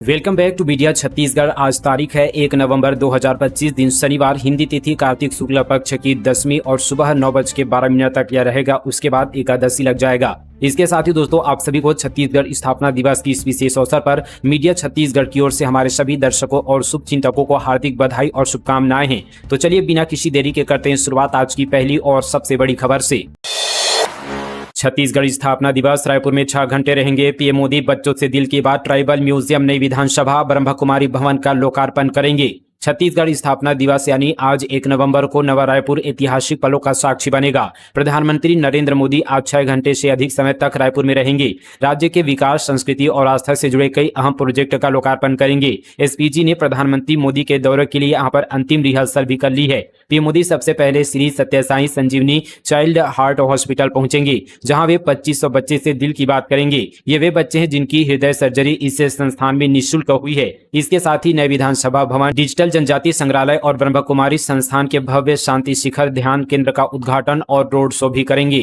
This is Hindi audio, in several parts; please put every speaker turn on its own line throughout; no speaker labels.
Welcome back to media Chhattisgarh. आज तारीख है 1 नवंबर 2025 दिन शनिवार। हिंदी तिथि कार्तिक शुक्ल पक्ष की 10वीं और सुबह 9:12 तक यह रहेगा। उसके बाद एकादशी लग जाएगा। इसके साथ ही दोस्तों आप सभी को छत्तीसगढ़ स्थापना दिवस की इस विशेष अवसर पर मीडिया छत्तीसगढ़ की ओर से हमारे सभी दर्शकों और शुभचिंतकों को हार्दिक बधाई और शुभकामनाएं हैं। तो चलिए बिना किसी देरी के करते हैं शुरुआत आज की पहली और सबसे बड़ी खबर से। छत्तीसगढ़ स्थापना दिवस रायपुर में 6 घंटे रहेंगे। पीएम मोदी बच्चों से दिल की बात, ट्राइबल म्यूजियम, नई विधानसभा, ब्रह्म कुमारी भवन का लोकार्पण करेंगे। छत्तीसगढ़ स्थापना दिवस यानी आज 1 नवंबर को नवा रायपुर ऐतिहासिक पलों का साक्षी बनेगा। प्रधानमंत्री नरेंद्र मोदी आज 6 घंटे से अधिक समय तक रायपुर में रहेंगे। राज्य के विकास, संस्कृति और आस्था से जुड़े कई अहम प्रोजेक्ट का लोकार्पण करेंगे। एसपीजी ने प्रधानमंत्री मोदी के दौरे के लिए यहां पर अंतिम रिहर्सल भी कर ली है। पीएम मोदी सबसे पहले श्री सत्य साई संजीवनी चाइल्ड हार्ट हॉस्पिटल पहुंचेंगे, जहां वे 2500 बच्चे से दिल की बात करेंगे। ये वे बच्चे हैं जिनकी हृदय सर्जरी इस संस्थान में निःशुल्क हुई है। इसके साथ ही नए विधानसभा भवन, डिजिटल जनजातीय संग्रहालय और ब्रह्म कुमारी संस्थान के भव्य शांति शिखर ध्यान केंद्र का उद्घाटन और रोड शो भी करेंगे।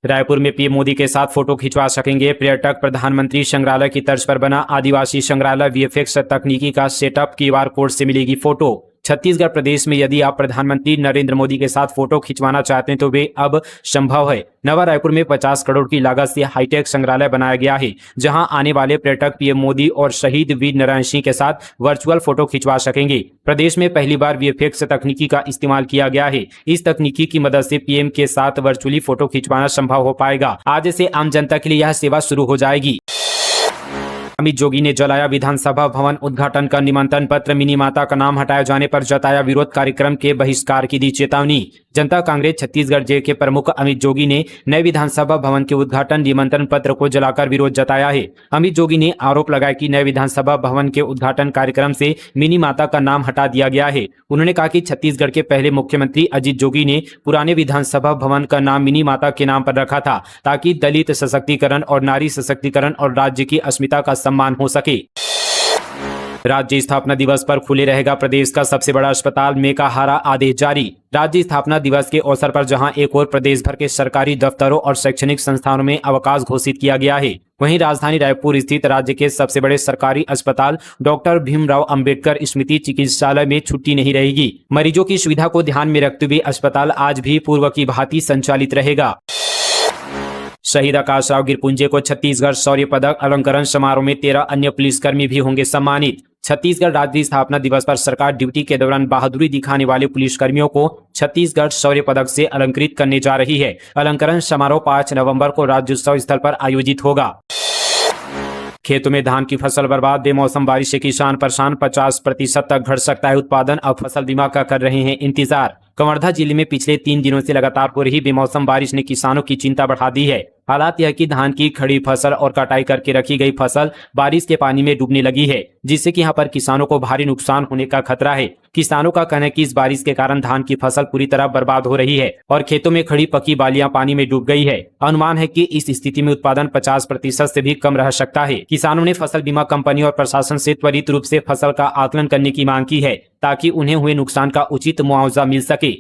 रायपुर में पीएम मोदी के साथ फोटो खिंचवा सकेंगे पर्यटक। प्रधानमंत्री संग्रहालय की तर्ज पर बना आदिवासी संग्रहालय वीएफएक्स तकनीकी का सेटअप, क्यूआर कोड से मिलेगी फोटो। छत्तीसगढ़ प्रदेश में यदि आप प्रधानमंत्री नरेंद्र मोदी के साथ फोटो खिंचवाना चाहते हैं तो वे अब संभव है। नवा रायपुर में 50 करोड़ की लागत से हाईटेक संग्रहालय बनाया गया है, जहां आने वाले पर्यटक पीएम मोदी और शहीद वीर नारायण सिंह के साथ वर्चुअल फोटो खिंचवा सकेंगे। प्रदेश में पहली बार वीएफएक्स तकनीकी का इस्तेमाल किया गया है। इस तकनीकी की मदद से पीएम के साथ वर्चुअली फोटो खिंचवाना संभव हो पाएगा। आज से आम जनता के लिए यह सेवा शुरू हो जाएगी। अमित जोगी ने जलाया विधानसभा भवन उद्घाटन का निमंत्रण पत्र। मिनी माता का नाम हटाए जाने पर जताया विरोध, कार्यक्रम के बहिष्कार की दी चेतावनी। जनता कांग्रेस छत्तीसगढ़ जे के प्रमुख अमित जोगी ने नए विधानसभा भवन के उद्घाटन निमंत्रण पत्र को जलाकर विरोध जताया है। अमित जोगी ने आरोप लगाया कि नए विधानसभा भवन के उद्घाटन कार्यक्रम से मिनी माता का नाम हटा दिया गया है। उन्होंने कहा कि छत्तीसगढ़ के पहले मुख्यमंत्री अजित जोगी ने पुराने विधानसभा भवन का नाम मिनी माता के नाम पर रखा था, ताकि दलित सशक्तिकरण और नारी सशक्तिकरण और राज्य की अस्मिता का सम्मान हो सके। राज्य स्थापना दिवस पर खुले रहेगा प्रदेश का सबसे बड़ा अस्पताल, मेकाहारा आदेश जारी। राज्य स्थापना दिवस के अवसर पर जहां एक और प्रदेश भर के सरकारी दफ्तरों और शैक्षणिक संस्थानों में अवकाश घोषित किया गया है, वहीं राजधानी रायपुर स्थित राज्य के सबसे बड़े सरकारी अस्पताल डॉक्टर भीमराव अंबेडकर स्मृति चिकित्सालय में छुट्टी नहीं रहेगी। मरीजों की सुविधा को ध्यान में रखते हुए अस्पताल आज भी पूर्व की भांति संचालित रहेगा। शहीद आकाशराव गिरपुंजे को छत्तीसगढ़ शौर्य पदक, अलंकरण समारोह में 13 अन्य पुलिसकर्मी भी होंगे सम्मानित। छत्तीसगढ़ राज्य स्थापना दिवस पर सरकार ड्यूटी के दौरान बहादुरी दिखाने वाले पुलिसकर्मियों को छत्तीसगढ़ शौर्य पदक से अलंकृत करने जा रही है। अलंकरण समारोह 5 नवंबर को राज्योत्सव स्थल पर आयोजित होगा। खेतों में धान की फसल बर्बाद, बेमौसम बारिश से किसान परेशान, 50% तक घट सकता है उत्पादन। अब फसल बीमा का कर रहे हैं इंतजार। कवर्धा जिले में पिछले 3 दिनों से लगातार हो रही बेमौसम बारिश ने किसानों की चिंता बढ़ा दी है। हालात यह कि धान की खड़ी फसल और कटाई करके रखी गई फसल बारिश के पानी में डूबने लगी है, जिससे कि यहाँ पर किसानों को भारी नुकसान होने का खतरा है। किसानों का कहना है कि इस बारिश के कारण धान की फसल पूरी तरह बर्बाद हो रही है और खेतों में खड़ी पकी बालियां पानी में डूब गई है। अनुमान है कि इस स्थिति में उत्पादन 50% से भी कम रह सकता है। किसानों ने फसल बीमा कंपनी और प्रशासन से त्वरित रूप से फसल का आकलन करने की मांग की है, ताकि उन्हें हुए नुकसान का उचित मुआवजा मिल सके।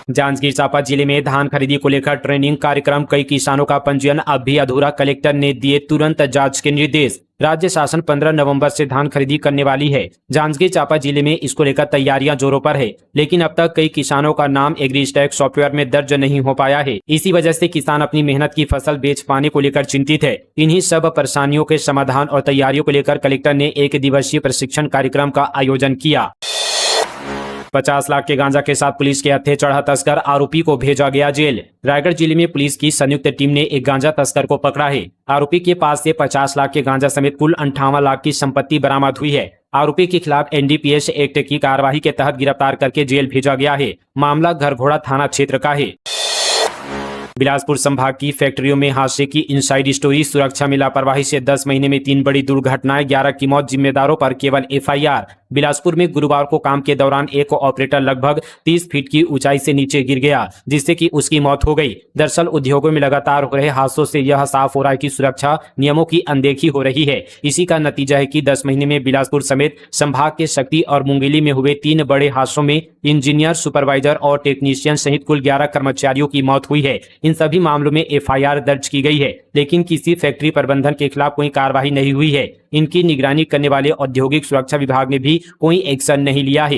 जांजगीर चांपा जिले में धान खरीदी को लेकर ट्रेनिंग कार्यक्रम, कई किसानों का पंजीयन अब भी अधूरा, कलेक्टर ने दिए तुरंत जांच के निर्देश। राज्य शासन 15 नवंबर से धान खरीदी करने वाली है। जांजगीर चांपा जिले में इसको लेकर तैयारियां जोरों पर है, लेकिन अब तक कई किसानों का नाम एग्रीस्टैक सॉफ्टवेयर में दर्ज नहीं हो पाया है। इसी वजह से किसान अपनी मेहनत की फसल बेच पाने को लेकर चिंतित है। इन्हीं सब परेशानियों के समाधान और तैयारियों को लेकर कलेक्टर ने 1 दिवसीय प्रशिक्षण कार्यक्रम का आयोजन किया। 50 लाख के गांजा के साथ पुलिस के हत्थे चढ़ा तस्कर, आरोपी को भेजा गया जेल। रायगढ़ जिले में पुलिस की संयुक्त टीम ने एक गांजा तस्कर को पकड़ा है। आरोपी के पास से 50 लाख के गांजा समेत कुल 58 लाख की संपत्ति बरामद हुई है। आरोपी के खिलाफ एनडीपीएस एक्ट की कार्यवाही के तहत गिरफ्तार करके जेल भेजा गया है। मामला घरघोड़ा थाना क्षेत्र का है। बिलासपुर संभाग की फैक्ट्रियों में हादसे की इनसाइड स्टोरी, सुरक्षा में लापरवाही से 10 महीने में 3 बड़ी दुर्घटनाएं, 11 की मौत, जिम्मेदारों पर केवल एफआईआर। बिलासपुर में गुरुवार को काम के दौरान एक ऑपरेटर लगभग 30 फीट की ऊंचाई से नीचे गिर गया, जिससे कि उसकी मौत हो गई। दरअसल उद्योगों में लगातार हो रहे हादसों से यह साफ हो रहा है कि सुरक्षा नियमों की अनदेखी हो रही है। इसी का नतीजा है कि 10 महीने में बिलासपुर समेत संभाग के शक्ति और मुंगेली में हुए 3 बड़े हादसों में इंजीनियर, सुपरवाइजर और टेक्नीशियन सहित कुल 11 कर्मचारियों की मौत हुई है। इन सभी मामलों में एफआईआर दर्ज की गई है, लेकिन किसी फैक्ट्री प्रबंधन के खिलाफ कोई कार्रवाई नहीं हुई है। इनकी निगरानी करने वाले औद्योगिक सुरक्षा विभाग ने भी कोई एक्शन नहीं लिया है।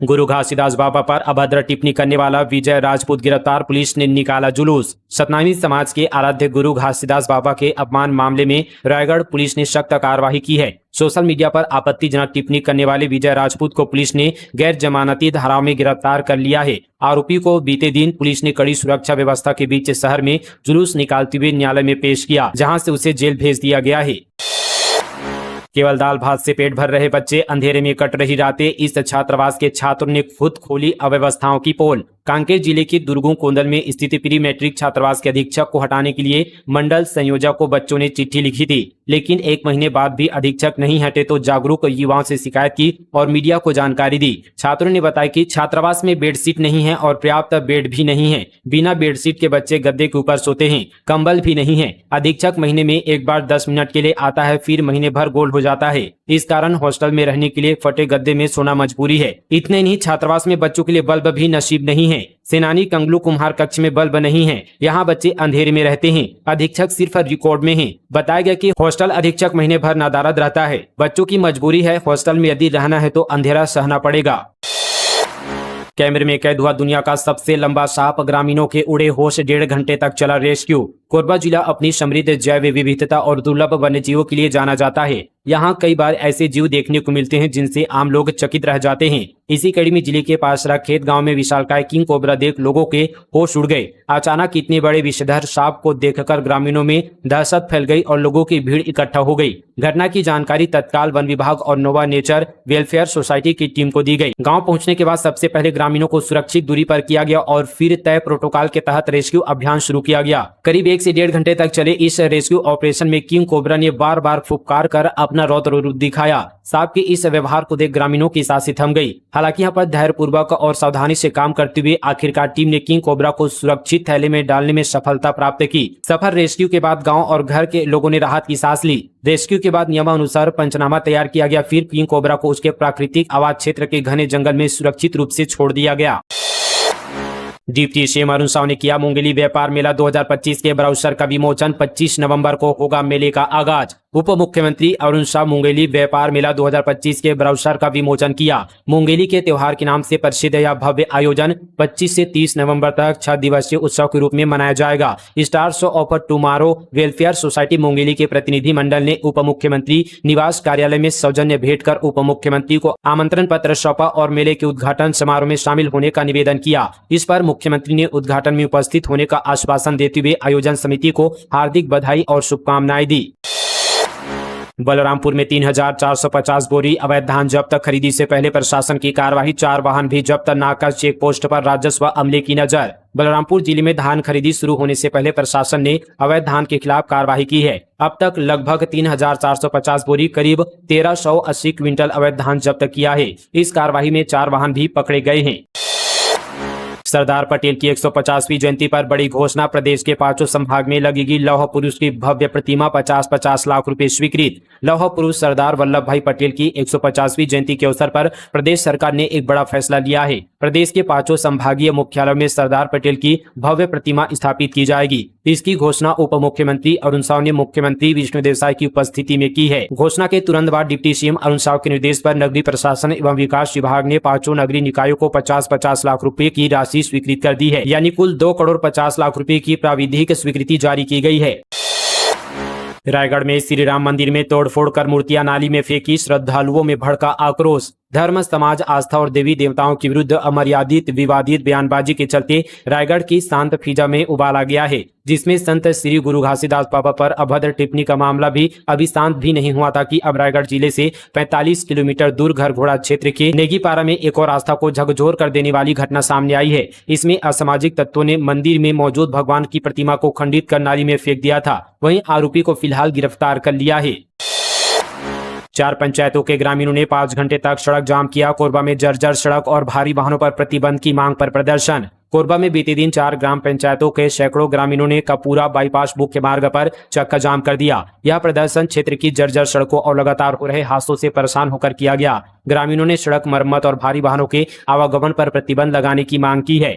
गुरु घासीदास बाबा पर अभद्र टिप्पणी करने वाला विजय राजपूत गिरफ्तार, पुलिस ने निकाला जुलूस। सतनामी समाज के आराध्य गुरु घासीदास बाबा के अपमान मामले में रायगढ़ पुलिस ने सख्त कार्रवाई की है। सोशल मीडिया पर आपत्तिजनक टिप्पणी करने वाले विजय राजपूत को पुलिस ने गैर जमानती धाराओं में गिरफ्तार कर लिया है। आरोपी को बीते दिन पुलिस ने कड़ी सुरक्षा व्यवस्था के बीच शहर में जुलूस निकालते हुए न्यायालय में पेश किया, जहां से उसे जेल भेज दिया गया है। केवल दाल भात से पेट भर रहे बच्चे, अंधेरे में कट रही रातें, इस छात्रावास के छात्रों ने खुद खोली अव्यवस्थाओं की पोल। कांकेर जिले के दुर्गुं कोंदल में स्थित प्री मैट्रिक छात्रावास के अधीक्षक को हटाने के लिए मंडल संयोजक को बच्चों ने चिट्ठी लिखी थी, लेकिन 1 महीने बाद भी अधीक्षक नहीं हटे तो जागरूक युवाओं से शिकायत की और मीडिया को जानकारी दी। छात्रों ने बताया कि छात्रावास में बेडशीट नहीं है और पर्याप्त बेड भी नहीं है। बिना बेडशीट के बच्चे गद्दे के ऊपर सोते हैं, कंबल भी नहीं है। अधीक्षक महीने में एक बार 10 मिनट के लिए आता है, फिर महीने भर गोल हो जाता है। इस कारण हॉस्टल में रहने के लिए फटे गद्दे में सोना मजबूरी है। इतने नहीं, छात्रावास में बच्चों के लिए बल्ब भी नसीब नहीं है। सेनानी कंगलू कुम्हार कक्ष में बल्ब नहीं है। यहाँ बच्चे अंधेरे में रहते हैं। अधीक्षक सिर्फ रिकॉर्ड में है। बताया गया कि हॉस्टल अधीक्षक महीने भर नादारद रहता है। बच्चों की मजबूरी है, हॉस्टल में यदि रहना है तो अंधेरा सहना पड़ेगा। कैमरे में कैद हुआ दुनिया का सबसे लंबा सांप, ग्रामीणों के उड़े होश, 1.5 घंटे तक चला रेस्क्यू। कोरबा जिला अपनी समृद्ध जैव विविधता और दुर्लभ वन्यजीवों के लिए जाना जाता है। यहाँ कई बार ऐसे जीव देखने को मिलते हैं जिनसे आम लोग चकित रह जाते हैं। इसी कड़ी में जिले के पासरा खेत गांव में विशालकाय किंग कोबरा देख लोगों के होश उड़ गए। अचानक इतने बड़े विषधर सांप को देखकर ग्रामीणों में दहशत फैल गई और लोगों की भीड़ इकट्ठा हो गई। घटना की जानकारी तत्काल वन विभाग और नोवा नेचर वेलफेयर सोसाइटी की टीम को दी गई। गाँव पहुँचने के बाद सबसे पहले ग्रामीणों को सुरक्षित दूरी पर किया गया और फिर तय प्रोटोकॉल के तहत रेस्क्यू अभियान शुरू किया गया। करीब 1 से 1.5 घंटे तक चले इस रेस्क्यू ऑपरेशन में किंग कोबरा ने बार बार फुफकार कर अपना रौद्र रूप दिखाया। सांप के इस व्यवहार को देख ग्रामीणों की सांसें थम गई। हालांकि यहाँ पर धैर्यपूर्वक और सावधानी से काम करते हुए आखिरकार टीम ने किंग कोबरा को सुरक्षित थैले में डालने में सफलता प्राप्त की। सफल रेस्क्यू के बाद गांव और घर के लोगों ने राहत की सांस ली। रेस्क्यू के बाद नियमानुसार पंचनामा तैयार किया गया। फिर किंग कोबरा को उसके प्राकृतिक आवास क्षेत्र के घने जंगल में सुरक्षित रूप से छोड़ दिया गया। डिप्टी सीएम अरुण साव ने किया मुंगेली व्यापार मेला 2025 के ब्राउचर का विमोचन। 25 नवंबर को होगा मेले का आगाज। उप मुख्यमंत्री अरुण साव मुंगेली व्यापार मेला 2025 के ब्राउचर का विमोचन किया। मुंगेली के त्योहार के नाम से प्रसिद्ध यह भव्य आयोजन 25 से 30 नवंबर तक 6 दिवसीय उत्सव के रूप में मनाया जाएगा। Stars of tomorrow welfare society Mungeli के प्रतिनिधि मंडल ने उप मुख्यमंत्री निवास कार्यालय में सौजन्य भेंट कर उप मुख्यमंत्री को आमंत्रण पत्र सौंपा और मेले के उद्घाटन समारोह में शामिल होने का निवेदन किया। इस पर मुख्यमंत्री ने उद्घाटन में उपस्थित होने का आश्वासन देते हुए आयोजन समिति को हार्दिक बधाई और शुभकामनाएं दी। बलरामपुर में 3450 बोरी अवैध धान जब्त, खरीदी से पहले प्रशासन की कार्रवाई। 4 वाहन भी जब्त, नाका चेक पोस्ट पर राजस्व अमले की नजर। बलरामपुर जिले में धान खरीदी शुरू होने से पहले प्रशासन ने अवैध धान के खिलाफ कार्रवाई की है। अब तक लगभग 3450 बोरी करीब 1380 क्विंटल अवैध धान जब्त किया है। इस कार्रवाई में 4 वाहन भी पकड़े गए हैं। सरदार पटेल की 150वीं जयंती पर बड़ी घोषणा। प्रदेश के 5 संभाग में लगेगी लौह पुरुष की भव्य प्रतिमा, 50-50 लाख रुपए स्वीकृत। लौह पुरुष सरदार वल्लभ भाई पटेल की 150वीं जयंती के अवसर पर प्रदेश सरकार ने एक बड़ा फैसला लिया है। प्रदेश के 5 संभागीय मुख्यालयों में सरदार पटेल की भव्य प्रतिमा स्थापित की जाएगी। इसकी घोषणा उप मुख्यमंत्री अरुण साव ने मुख्यमंत्री विष्णुदेव साय की उपस्थिति में की है। घोषणा के तुरंत बाद डिप्टी सीएम अरुण साव के निर्देश पर नगरीय प्रशासन एवं विकास विभाग ने 5 नगरीय निकायों को 50-50 लाख रुपए की राशि स्वीकृत कर दी है। यानी कुल 2 करोड़ 50 लाख रुपए की प्राविधिक स्वीकृति जारी की गई है। रायगढ़ में श्री राम मंदिर में तोड़फोड़ कर मूर्तियां नाली में फेंकी, श्रद्धालुओं में भड़का आक्रोश। धर्म, समाज, आस्था और देवी देवताओं के विरुद्ध अमर्यादित विवादित बयानबाजी के चलते रायगढ़ की शांत फिजा में उबाल आ गया है, जिसमें संत श्री गुरु घासीदास बाबा पर अभद्र टिप्पणी का मामला भी अभी शांत भी नहीं हुआ था कि अब रायगढ़ जिले से 45 किलोमीटर दूर घर घोड़ा क्षेत्र के नेगीपारा में एक और आस्था को झकझोर कर देने वाली घटना सामने आई है। इसमें असामाजिक तत्वों ने मंदिर में मौजूद भगवान की प्रतिमा को खंडित कर नाली में फेंक दिया था। वहीं आरोपी को फिलहाल गिरफ्तार कर लिया है। 4 पंचायतों के ग्रामीणों ने 5 घंटे तक सड़क जाम किया। कोरबा में जर्जर सड़क और भारी वाहनों पर प्रतिबंध की मांग पर प्रदर्शन। कोरबा में बीते दिन 4 ग्राम पंचायतों के सैकड़ों ग्रामीणों ने कपूरा बाईपास मुख्य मार्ग पर चक्का जाम कर दिया। यह प्रदर्शन क्षेत्र की जर्जर सड़कों और लगातार हो रहे हादसों से परेशान होकर किया गया। ग्रामीणों ने सड़क मरम्मत और भारी वाहनों के आवागमन पर प्रतिबंध लगाने की मांग की है।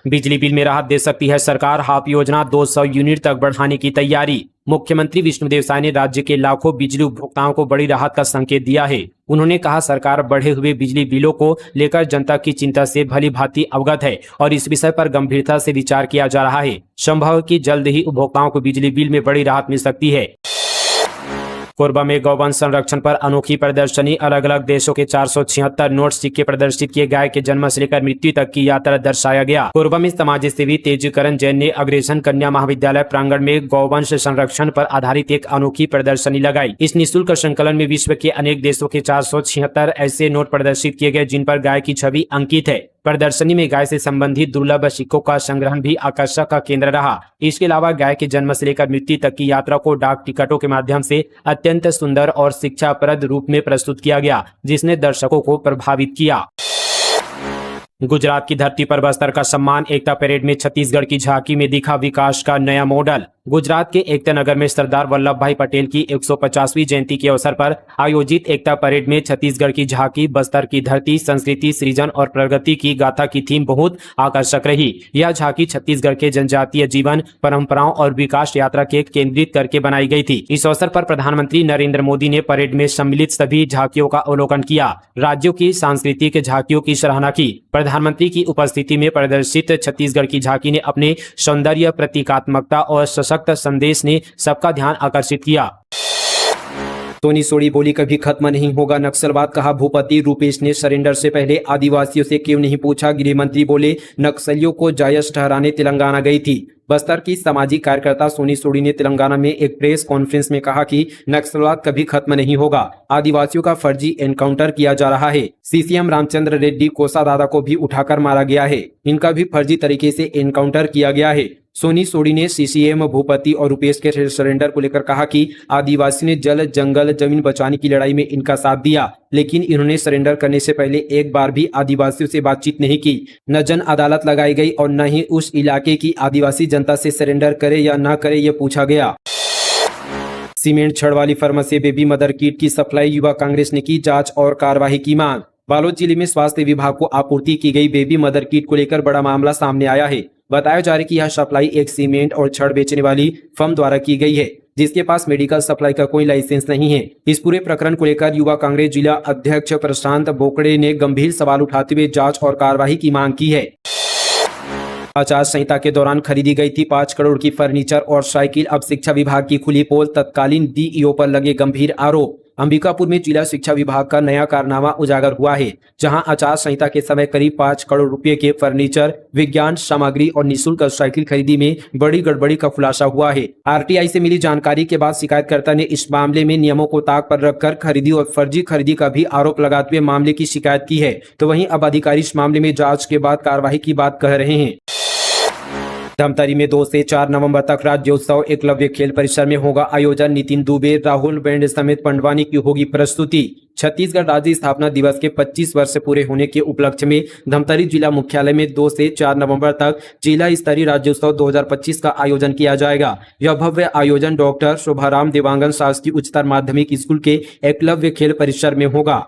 बिजली बिल में राहत दे सकती है सरकार, हाफ योजना 200 यूनिट तक बढ़ाने की तैयारी। मुख्यमंत्री विष्णुदेव साय ने राज्य के लाखों बिजली उपभोक्ताओं को बड़ी राहत का संकेत दिया है। उन्होंने कहा, सरकार बढ़े हुए बिजली बिलों को लेकर जनता की चिंता से भली भांति अवगत है और इस विषय पर गंभीरता से विचार किया जा रहा है। संभव है कि जल्द ही उपभोक्ताओं को बिजली बिल में बड़ी राहत मिल सकती है। कोरबा में गौवंश संरक्षण पर अनोखी प्रदर्शनी। अलग अलग देशों के 476 नोट सिक्के प्रदर्शित किए। गाय के जन्म से लेकर मृत्यु तक की यात्रा दर्शाया गया। कोरबा में समाज सेवी तेजकरण जैन ने अग्रसेन कन्या महाविद्यालय प्रांगण में गौवंश संरक्षण पर आधारित एक अनोखी प्रदर्शनी लगाई। इस निःशुल्क संकलन में विश्व के अनेक देशों के 476 ऐसे नोट प्रदर्शित किए गए जिन पर गाय की छवि अंकित है। प्रदर्शनी में गाय से संबंधित दुर्लभ सिक्कों का संग्रहण भी आकर्षक का केंद्र रहा। इसके अलावा गाय के जन्म से लेकर मृत्यु तक की यात्रा को डाक टिकटों के माध्यम से अत्यंत सुंदर और शिक्षाप्रद रूप में प्रस्तुत किया गया, जिसने दर्शकों को प्रभावित किया। गुजरात की धरती पर बस्तर का सम्मान। एकता परेड में छत्तीसगढ़ की झांकी में दिखा विकास का नया मॉडल। गुजरात के एकता नगर में सरदार वल्लभ भाई पटेल की 150वीं जयंती के अवसर पर आयोजित एकता परेड में छत्तीसगढ़ की झांकी, बस्तर की धरती, संस्कृति, सृजन और प्रगति की गाथा की थीम बहुत आकर्षक रही। यह झांकी छत्तीसगढ़ के जनजातीय जीवन, परंपराओं और विकास यात्रा के केंद्रित करके बनाई गई थी। इस अवसर पर प्रधानमंत्री नरेंद्र मोदी ने परेड में सम्मिलित सभी झांकियों का अवलोकन किया, राज्यों की सांस्कृतिक झांकियों की सराहना की। प्रधानमंत्री की उपस्थिति में प्रदर्शित छत्तीसगढ़ की झांकी ने अपने सौंदर्य, प्रतीकात्मकता और सशक्त संदेश ने सबका ध्यान आकर्षित किया। सोनी सोड़ी बोली, कभी खत्म नहीं होगा नक्सलवाद, कहा भूपति। रूपेश ने सरेंडर से पहले आदिवासियों से क्यों नहीं पूछा। गृह मंत्री बोले, नक्सलियों को जायज ठहराने तेलंगाना गई थी। बस्तर की सामाजिक कार्यकर्ता सोनी सोड़ी ने तेलंगाना में एक प्रेस कॉन्फ्रेंस में कहा कि नक्सलवाद कभी खत्म नहीं होगा। आदिवासियों का फर्जी एनकाउंटर किया जा रहा है। सीसीएम रामचंद्र रेड्डी कोसा दादा को भी उठाकर मारा गया है। इनका भी फर्जी तरीके से एनकाउंटर किया गया है। सोनी सोड़ी ने सीसीएम भूपति और रुपेश के सरेंडर को लेकर कहा कि आदिवासी ने जल, जंगल, जमीन बचाने की लड़ाई में इनका साथ दिया, लेकिन इन्होंने सरेंडर करने से पहले एक बार भी आदिवासियों से बातचीत नहीं की। न जन अदालत लगाई गई और न ही उस इलाके की आदिवासी जनता से सरेंडर करे या ना करे यह पूछा गया। सीमेंट छड़ वाली फर्म से बेबी मदर किट की सप्लाई। युवा कांग्रेस ने की जांच और कार्रवाई की मांग। बालोद जिले में स्वास्थ्य विभाग को आपूर्ति की गई बेबी मदर किट को लेकर बड़ा मामला सामने आया है। बताया जा रहा है कि यह सप्लाई एक सीमेंट और छड़ बेचने वाली फर्म द्वारा की गई है, जिसके पास मेडिकल सप्लाई का कोई लाइसेंस नहीं है। इस पूरे प्रकरण को लेकर युवा कांग्रेस जिला अध्यक्ष प्रशांत बोकड़े ने गंभीर सवाल उठाते हुए जांच और कार्रवाई की मांग की है। आचार संहिता के दौरान खरीदी गई थी 5 करोड़ की फर्नीचर और साइकिल। अब शिक्षा विभाग की खुली पोल। तत्कालीन डीईओ पर लगे गंभीर आरोप। अंबिकापुर में जिला शिक्षा विभाग का नया कारनामा उजागर हुआ है, जहां आचार संहिता के समय करीब 5 करोड़ रुपए के फर्नीचर, विज्ञान सामग्री और निःशुल्क साइकिल खरीदी में बड़ी गड़बड़ी का खुलासा हुआ है। आरटीआई से मिली जानकारी के बाद शिकायतकर्ता ने इस मामले में नियमों को ताक पर रखकर खरीदी और फर्जी खरीदी का भी आरोप लगाते हुए मामले की शिकायत की है। तो वहीं अब अधिकारी इस मामले में जाँच के बाद कार्रवाई की बात कह रहे हैं। धमतरी में 2 से 4 नवंबर तक राज्योत्सव एकलव्य खेल परिसर में होगा आयोजन। नितिन दुबे, राहुल बैंड समेत पंडवानी की होगी प्रस्तुति। छत्तीसगढ़ राज्य स्थापना दिवस के 25 वर्ष पूरे होने के उपलक्ष्य में धमतरी जिला मुख्यालय में 2 से 4 नवंबर तक जिला स्तरीय राज्योत्सव 2025 का आयोजन किया जाएगा। यह भव्य आयोजन डॉक्टर शोभाराम देवांगन शासकीय उच्चतर माध्यमिक स्कूल के एकलव्य खेल परिसर में होगा।